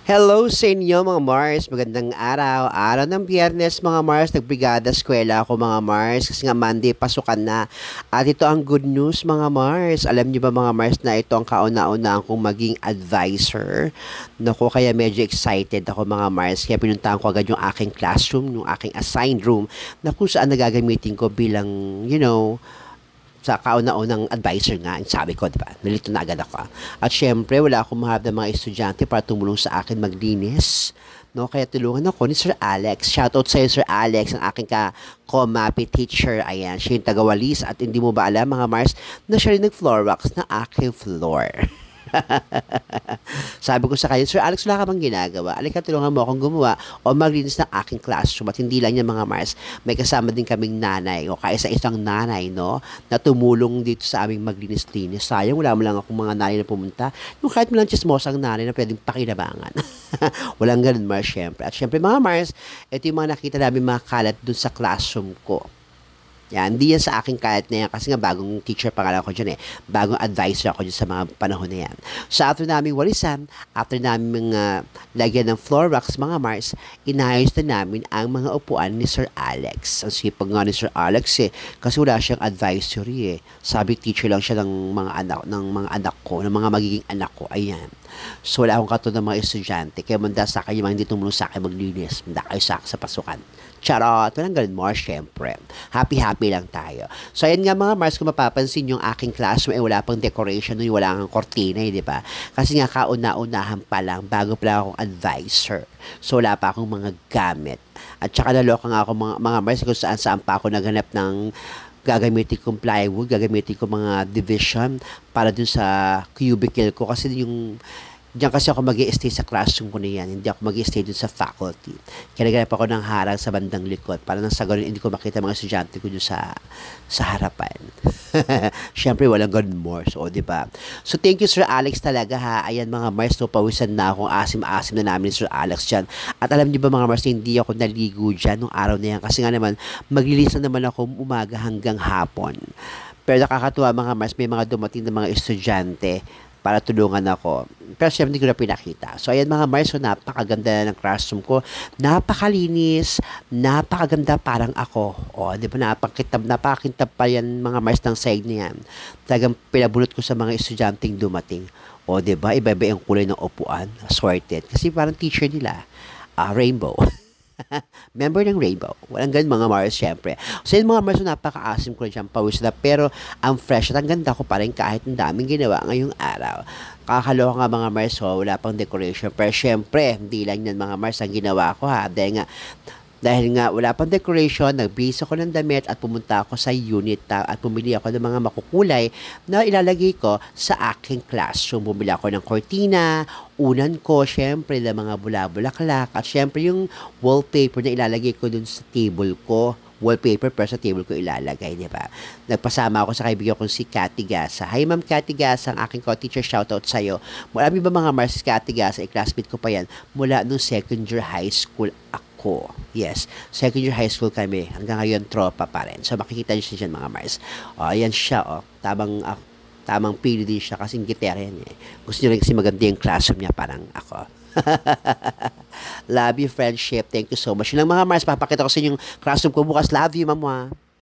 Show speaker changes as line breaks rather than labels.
Hello sa inyo mga Mars, magandang araw. Araw ng Biyernes mga Mars, nagbrigada eskwela ako mga Mars kasi nga Monday pasukan na. At ito ang good news mga Mars. Alam niyo ba mga Mars na ito ang kauna-unaan kong maging advisor? Naku, kaya medyo excited ako mga Mars. Kaya pinuntahan ko agad yung aking classroom, yung aking assigned room na kung saan nagagamitin ko bilang, sa kauna-unang advisor nga, sabi ko, di ba? Nalito na agad ako. At syempre, wala akong maharap ng mga estudyante para tumulong sa akin maglinis. No, kaya tulungan ako ni Sir Alex. Shoutout sa iyo, Sir Alex, ang aking ka-Komapi teacher. Ayan, siya yung tagawalis. At hindi mo ba alam, mga Mars, na siya rin nag-floor wax na aking floor. Sabi ko sa kanya, Sir Alex, wala ka bang ginagawa? Alika, tulungan mo akong gumawa o maglinis ng aking classroom. At hindi lang yan mga Mars, may kasama din kaming nanay o kaisa-isang nanay, no, na tumulong dito sa aming maglinis-linis. Sayang, wala mo lang akong mga nanay na pumunta. Yung kahit mo lang chismosang nanay na pwedeng pakinabangan. Walang ganun, Mars, syempre. At syempre mga Mars, ito yung mga nakita namin mga kalat dun sa classroom ko. Yan, hindi yan sa aking kalat na yan kasi nga bagong teacher pa nga ako dyan eh. Bagong advisor ako dyan sa mga panahon na yan. So after namin walisan, after namin lagyan ng floor wax mga Mars, inayos na namin ang mga upuan ni Sir Alex. Ang sipag nga ni Sir Alex eh, kasi wala siyang advisory eh. Sabi teacher lang siya ng mga anak ko, ng mga magiging anak ko. Ayan. So wala akong katulad ng mga estudyante. Kaya manda sa akin yung mga hindi tumulong sa akin maglinis. Manda kayo sa akin sa pasukan. Charot! Walang ganun more, syempre. Happy-happy lang tayo. So ayan nga mga Mars, kung mapapansin yung aking classroom, wala pang decoration, wala kang kortina, di ba? Kasi nga kauna-unahan pa lang, bago pa lang akong advisor. So wala pa akong mga gamit. At saka naloka nga ako mga Mars, kung saan-saan pa ako naghanap ng gagamitin kong plywood, gagamitin ko mga division para dun sa cubicle ko kasi yung diyan kasi ako mag-i-stay sa classroom ko na yan. Hindi ako mag-i-stay dun sa faculty. Kaya naghanap ako ng harang sa bandang likod para nang sa ganun hindi ko makita mga estudyante ko dun sa harapan. Siyempre, walang ganun more. So, di ba? So, thank you Sir Alex talaga ha. Ayan mga Mars, no, pawisan na akong asim-asim na namin ni Sir Alex dyan. At alam niyo ba mga Mars, hindi ako naligo dyan nung araw na yan. Kasi nga naman, maglilisan naman ako umaga hanggang hapon. Pero nakakatuwa mga Mars, may mga dumating na mga estudyante para tulungan ako. Pero siyempre hindi ko na pinakita. So ayan mga Mars, so napakaganda na ng classroom ko. Napakalinis, napakaganda parang ako. O, di ba napakakintab pa yan mga Mars ng side na yan. Talagang pinabunot ko sa mga estudyanteng dumating. O, di ba iba-iba yung kulay ng upuan. Sorted. Kasi parang teacher nila, rainbow. Member ng Rainbow. Walang ganun mga Mars, syempre. So yun mga Mars, napaka-asim ko na dyan, pawis na. Pero ang fresh at ang ganda ko pa rin kahit ang daming ginawa ngayong araw. Kakaloka nga mga Mars, so wala pang decoration. Pero syempre, hindi lang yan mga Mars ang ginawa ko ha. Dahil nga wala pang decoration, nagbihis ako ng damit at pumunta ako sa unit at pumili ako ng mga makukulay na ilalagay ko sa aking classroom. Bumili ako ng cortina, unan ko, syempre, ng mga bula-bulaklak, at syempre yung wallpaper na ilalagay ko dun sa table ko. Wallpaper pero sa table ko ilalagay, di ba? Nagpasama ako sa kaibigan kong si Cathy Gasa. Hi Ma'am Cathy Gasa, ang aking co-teacher, shoutout sa'yo. Marami ba mga Mars, Cathy Gasa, classmate ko pa yan, mula nung second year high school ako. Yes, second year high school kami. Hanggang ngayon, tropa pa rin. So, makikita niyo siya dyan, mga Mars. O, ayan siya, o. Tamang pili din siya kasi gitara yan, eh. Gusto niyo rin kasi maganda yung classroom niya, parang ako. Love you, friendship. Thank you so much. Yun lang, mga Mars. Papakita ko sa inyo yung classroom ko bukas. Love you, mamwa.